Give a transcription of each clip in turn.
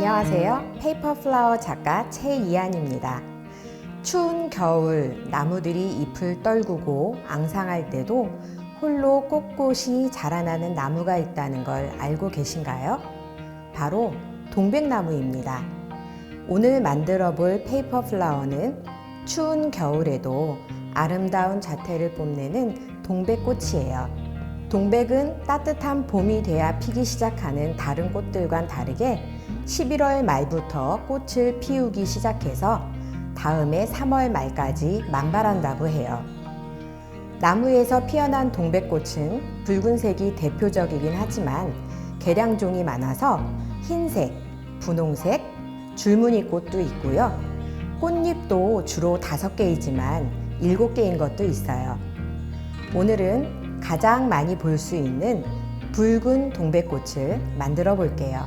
안녕하세요. 페이퍼플라워 작가 최이한입니다. 추운 겨울 나무들이 잎을 떨구고 앙상할 때도 홀로 꼿꼿이 자라나는 나무가 있다는 걸 알고 계신가요? 바로 동백나무입니다. 오늘 만들어 볼 페이퍼플라워는 추운 겨울에도 아름다운 자태를 뽐내는 동백꽃이에요. 동백은 따뜻한 봄이 돼야 피기 시작하는 다른 꽃들과는 다르게 11월 말부터 꽃을 피우기 시작해서 다음해 3월 말까지 만발한다고 해요. 나무에서 피어난 동백꽃은 붉은색이 대표적이긴 하지만 개량종이 많아서 흰색, 분홍색, 줄무늬 꽃도 있고요. 꽃잎도 주로 5개이지만 7개인 것도 있어요. 오늘은 가장 많이 볼 수 있는 붉은 동백꽃을 만들어 볼게요.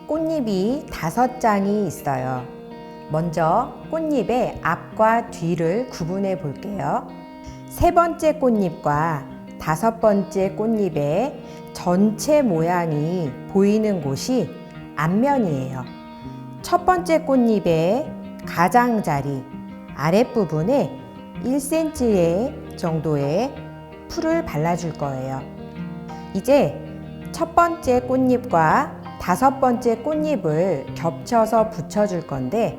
꽃잎이 5장이 있어요. 먼저 꽃잎의 앞과 뒤를 구분해 볼게요. 3번째 꽃잎과 5번째 꽃잎의 전체 모양이 보이는 곳이 앞면이에요. 첫 번째 꽃잎의 가장자리 아랫부분에 1cm 정도의 풀을 발라줄 거예요. 이제 첫 번째 꽃잎과 5번째 꽃잎을 겹쳐서 붙여줄 건데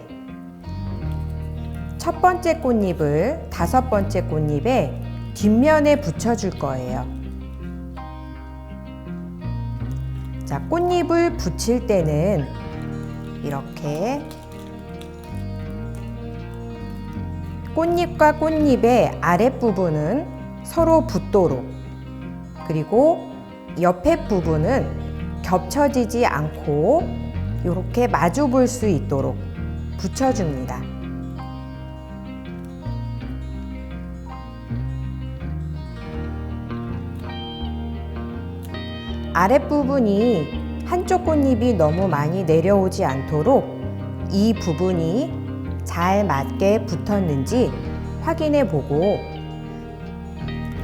첫 번째 꽃잎을 5번째 꽃잎의 뒷면에 붙여줄 거예요. 자, 꽃잎을 붙일 때는 이렇게 꽃잎과 꽃잎의 아랫부분은 서로 붙도록, 그리고 옆에 부분은 겹쳐지지 않고 이렇게 마주 볼 수 있도록 붙여줍니다. 아랫부분이 한쪽 꽃잎이 너무 많이 내려오지 않도록 이 부분이 잘 맞게 붙었는지 확인해 보고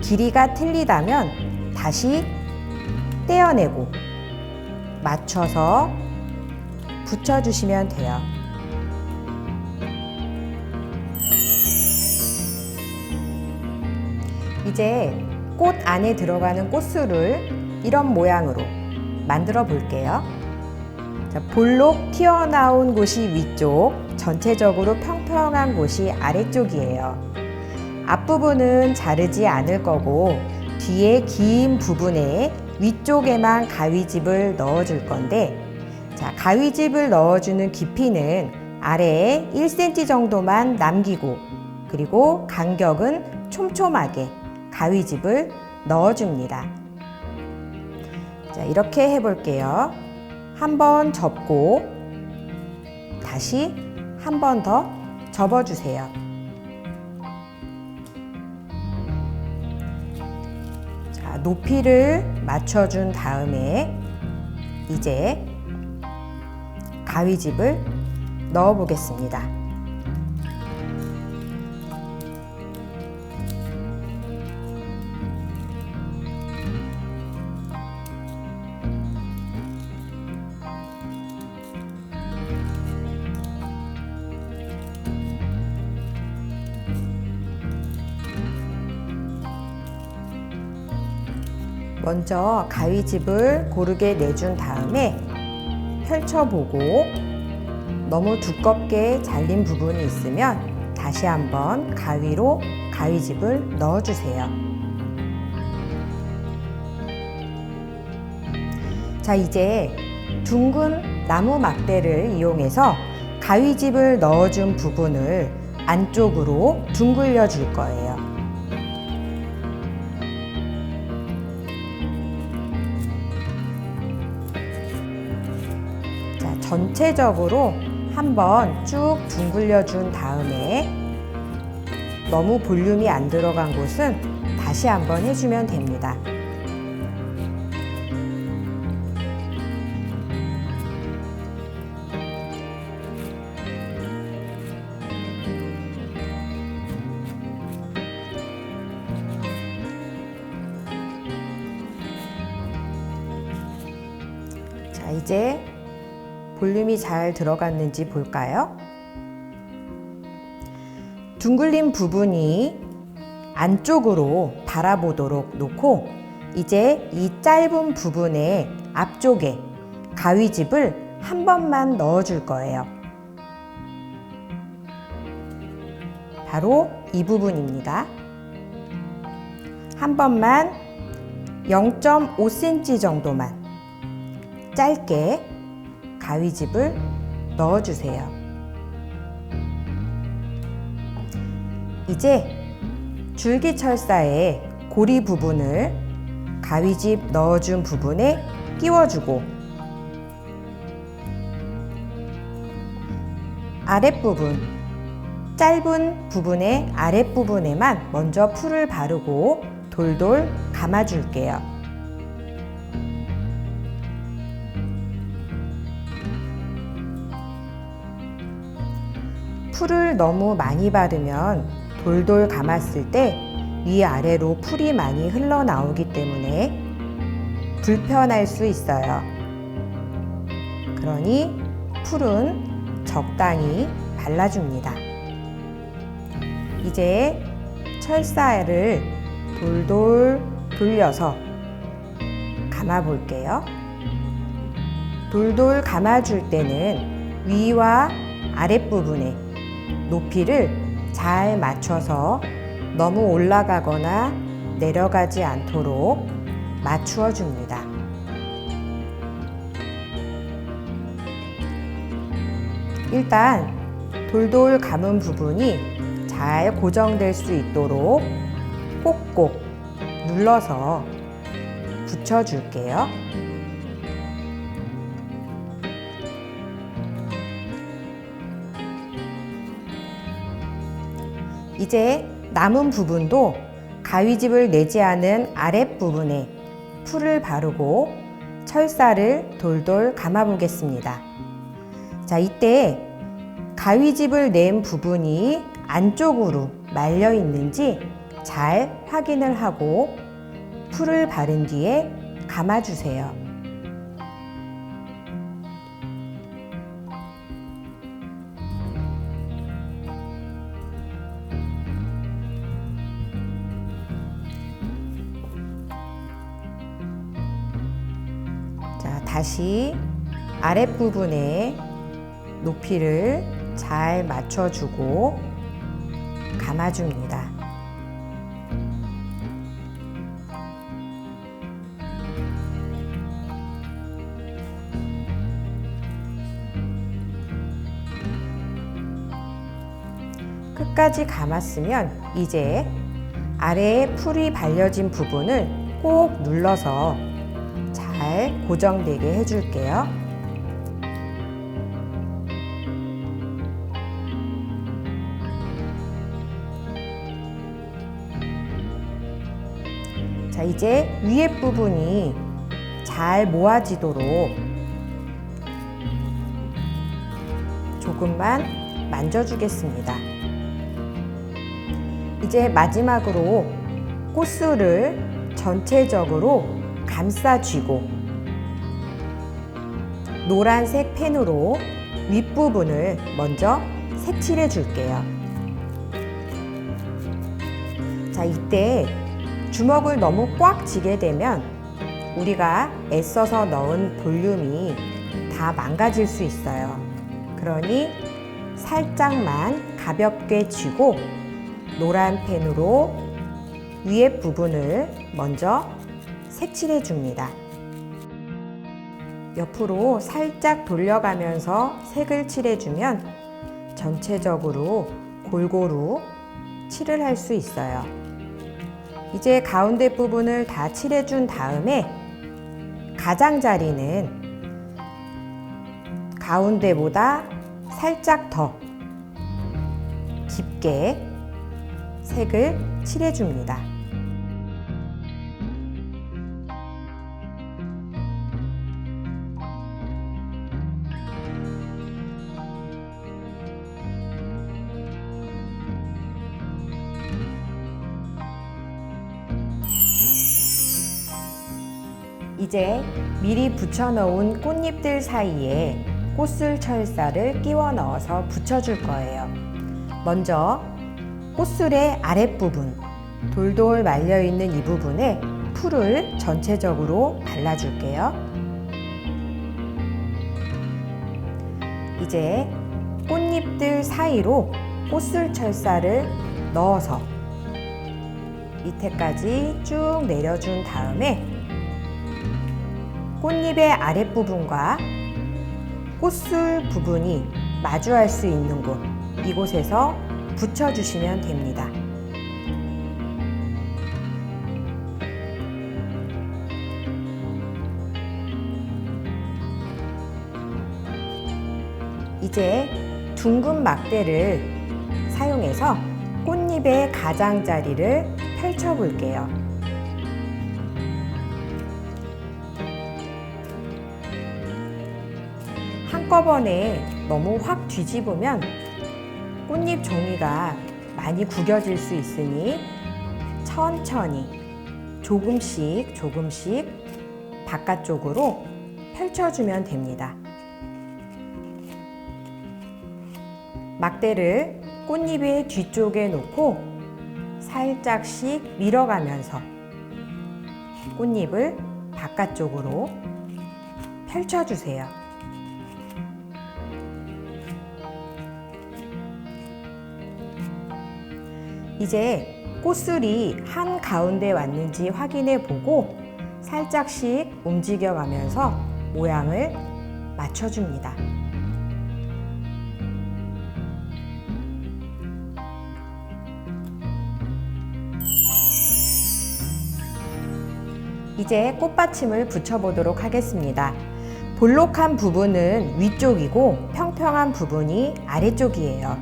길이가 틀리다면 다시 떼어내고 맞춰서 붙여주시면 돼요. 이제 꽃 안에 들어가는 꽃술을 이런 모양으로 만들어 볼게요. 자, 볼록 튀어나온 곳이 위쪽, 전체적으로 평평한 곳이 아래쪽이에요. 앞부분은 자르지 않을 거고 뒤에 긴 부분에 위쪽에만 가위집을 넣어줄 건데, 자, 가위집을 넣어주는 깊이는 아래에 1cm 정도만 남기고, 그리고 간격은 촘촘하게 가위집을 넣어줍니다. 자, 이렇게 해볼게요. 한 번 접고 다시 한 번 더 접어주세요. 높이를 맞춰준 다음에 이제 가위집을 넣어 보겠습니다. 먼저 가위집을 고르게 내준 다음에 펼쳐보고 너무 두껍게 잘린 부분이 있으면 다시 한번 가위로 가위집을 넣어주세요. 자, 이제 둥근 나무 막대를 이용해서 가위집을 넣어준 부분을 안쪽으로 둥글려 줄 거예요. 전체적으로 한번 쭉 둥글려 준 다음에 너무 볼륨이 안 들어간 곳은 다시 한번 해주면 됩니다. 자, 이제 볼륨이 잘 들어갔는지 볼까요? 둥글린 부분이 안쪽으로 바라보도록 놓고 이제 이 짧은 부분의 앞쪽에 가위집을 한 번만 넣어줄 거예요. 바로 이 부분입니다. 한 번만 0.5cm 정도만 짧게 가위집을 넣어주세요. 이제 줄기철사의 고리 부분을 가위집 넣어준 부분에 끼워주고 아랫부분, 짧은 부분의 아랫부분에만 먼저 풀을 바르고 돌돌 감아줄게요. 풀을 너무 많이 바르면 돌돌 감았을 때 위아래로 풀이 많이 흘러나오기 때문에 불편할 수 있어요. 그러니 풀은 적당히 발라줍니다. 이제 철사를 돌돌 돌려서 감아볼게요. 돌돌 감아줄 때는 위와 아랫부분에 높이를 잘 맞춰서 너무 올라가거나 내려가지 않도록 맞추어 줍니다. 일단 돌돌 감은 부분이 잘 고정될 수 있도록 꼭꼭 눌러서 붙여줄게요. 이제 남은 부분도 가위집을 내지 않은 아랫부분에 풀을 바르고 철사를 돌돌 감아 보겠습니다. 자, 이때 가위집을 낸 부분이 안쪽으로 말려 있는지 잘 확인을 하고 풀을 바른 뒤에 감아주세요. 다시 아랫부분에 높이를 잘 맞춰주고 감아줍니다. 끝까지 감았으면 이제 아래에 풀이 발려진 부분을 꼭 눌러서 잘 고정되게 해줄게요. 자, 이제 위에 부분이 잘 모아지도록 조금만 만져주겠습니다. 이제 마지막으로 꽃술을 전체적으로 감싸쥐고 노란색 펜으로 윗부분을 먼저 색칠해 줄게요. 자, 이때 주먹을 너무 꽉 쥐게 되면 우리가 애써서 넣은 볼륨이 다 망가질 수 있어요. 그러니 살짝만 가볍게 쥐고 노란 펜으로 위에 부분을 먼저 색칠해 줍니다. 옆으로 살짝 돌려가면서 색을 칠해주면 전체적으로 골고루 칠을 할 수 있어요. 이제 가운데 부분을 다 칠해준 다음에 가장자리는 가운데보다 살짝 더 깊게 색을 칠해줍니다. 이제 미리 붙여놓은 꽃잎들 사이에 꽃술 철사를 끼워 넣어서 붙여줄 거예요. 먼저 꽃술의 아랫부분, 돌돌 말려있는 이 부분에 풀을 전체적으로 발라줄게요. 이제 꽃잎들 사이로 꽃술 철사를 넣어서 밑에까지 쭉 내려준 다음에 꽃잎의 아랫부분과 꽃술 부분이 마주할 수 있는 곳, 이곳에서 붙여주시면 됩니다. 이제 둥근 막대를 사용해서 꽃잎의 가장자리를 펼쳐 볼게요. 한꺼번에 너무 확 뒤집으면 꽃잎 종이가 많이 구겨질 수 있으니 천천히 조금씩 바깥쪽으로 펼쳐주면 됩니다. 막대를 꽃잎의 뒤쪽에 놓고 살짝씩 밀어가면서 꽃잎을 바깥쪽으로 펼쳐주세요. 이제 꽃술이 한가운데 왔는지 확인해 보고 살짝씩 움직여 가면서 모양을 맞춰줍니다. 이제 꽃받침을 붙여보도록 하겠습니다. 볼록한 부분은 위쪽이고 평평한 부분이 아래쪽이에요.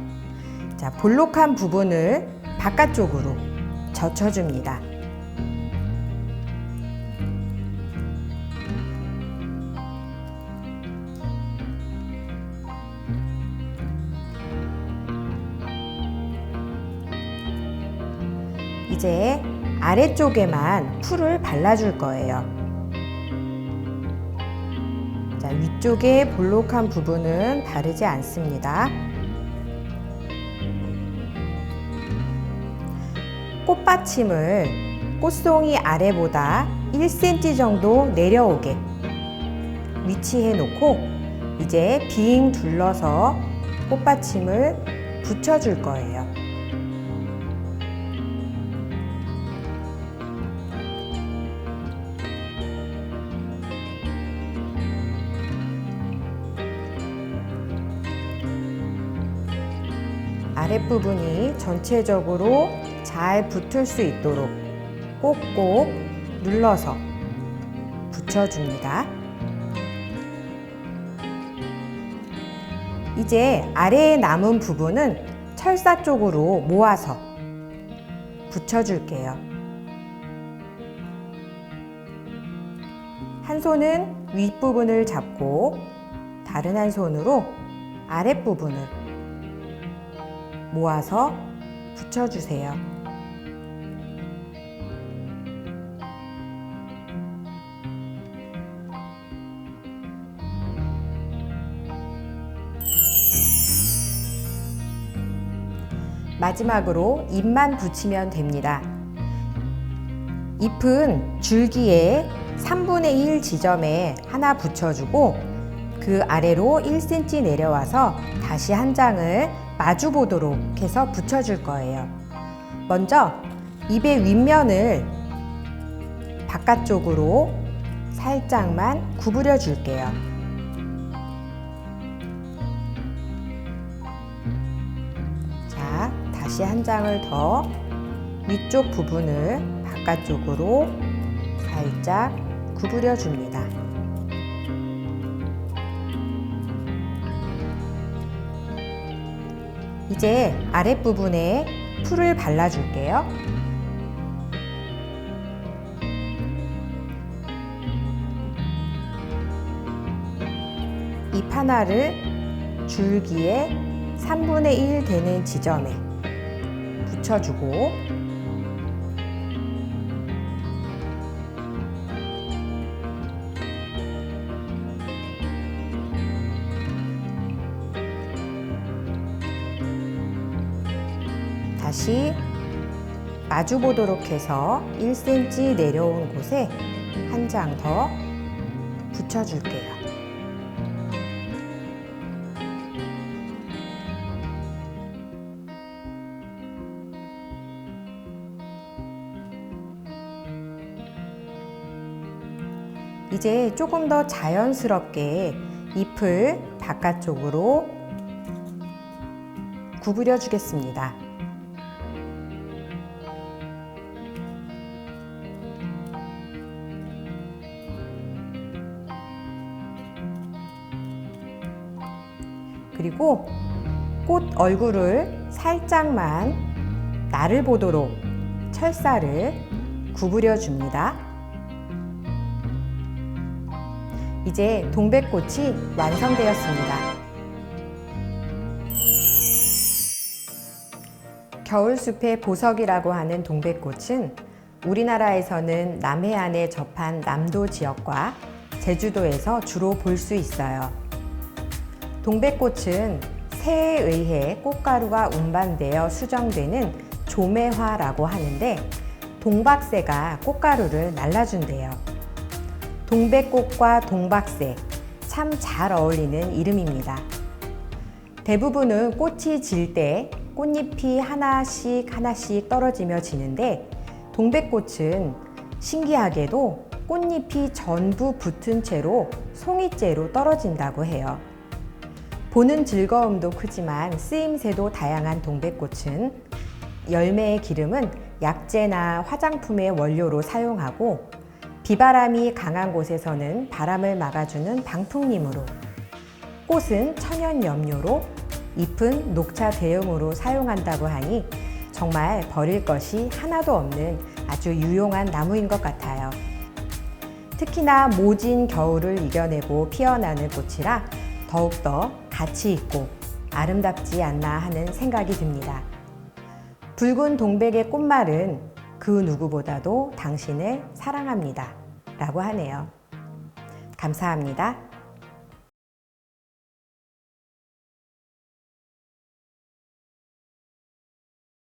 자, 볼록한 부분을 바깥쪽으로 젖혀줍니다. 이제 아래쪽에만 풀을 발라줄 거예요. 자, 위쪽에 볼록한 부분은 바르지 않습니다. 꽃받침을 꽃송이 아래보다 1cm 정도 내려오게 위치해 놓고 이제 빙 둘러서 꽃받침을 붙여줄 거예요. 아랫부분이 전체적으로 잘 붙을 수 있도록 꼭꼭 눌러서 붙여줍니다. 이제 아래에 남은 부분은 철사 쪽으로 모아서 붙여줄게요. 한 손은 윗부분을 잡고 다른 한 손으로 아랫부분을 모아서 붙여주세요. 마지막으로 잎만 붙이면 됩니다. 잎은 줄기에 3분의 1 지점에 하나 붙여주고 그 아래로 1cm 내려와서 다시 한 장을 마주 보도록 해서 붙여줄 거예요. 먼저 잎의 윗면을 바깥쪽으로 살짝만 구부려 줄게요. 자, 다시 한 장을 더 위쪽 부분을 바깥쪽으로 살짝 구부려 줍니다. 이제 아랫부분에 풀을 발라줄게요. 잎 하나를 줄기에 3분의 1 되는 지점에 붙여주고 다시 마주 보도록 해서 1cm 내려온 곳에 한 장 더 붙여줄게요. 이제 조금 더 자연스럽게 잎을 바깥쪽으로 구부려 주겠습니다. 그리고 꽃 얼굴을 살짝만 나를 보도록 철사를 구부려 줍니다. 이제 동백꽃이 완성되었습니다. 겨울숲의 보석이라고 하는 동백꽃은 우리나라에서는 남해안에 접한 남도 지역과 제주도에서 주로 볼 수 있어요. 동백꽃은 새에 의해 꽃가루가 운반되어 수정되는 조매화라고 하는데 동박새가 꽃가루를 날라준대요. 동백꽃과 동박새, 참 잘 어울리는 이름입니다. 대부분은 꽃이 질 때 꽃잎이 하나씩 떨어지며 지는데 동백꽃은 신기하게도 꽃잎이 전부 붙은 채로 송이째로 떨어진다고 해요. 보는 즐거움도 크지만 쓰임새도 다양한 동백꽃은 열매의 기름은 약재나 화장품의 원료로 사용하고 비바람이 강한 곳에서는 바람을 막아주는 방풍림으로, 꽃은 천연염료로, 잎은 녹차 대용으로 사용한다고 하니 정말 버릴 것이 하나도 없는 아주 유용한 나무인 것 같아요. 특히나 모진 겨울을 이겨내고 피어나는 꽃이라 더욱더 가치 있고 아름답지 않나 하는 생각이 듭니다. 붉은 동백의 꽃말은 그 누구보다도 당신을 사랑합니다 라고 하네요. 감사합니다.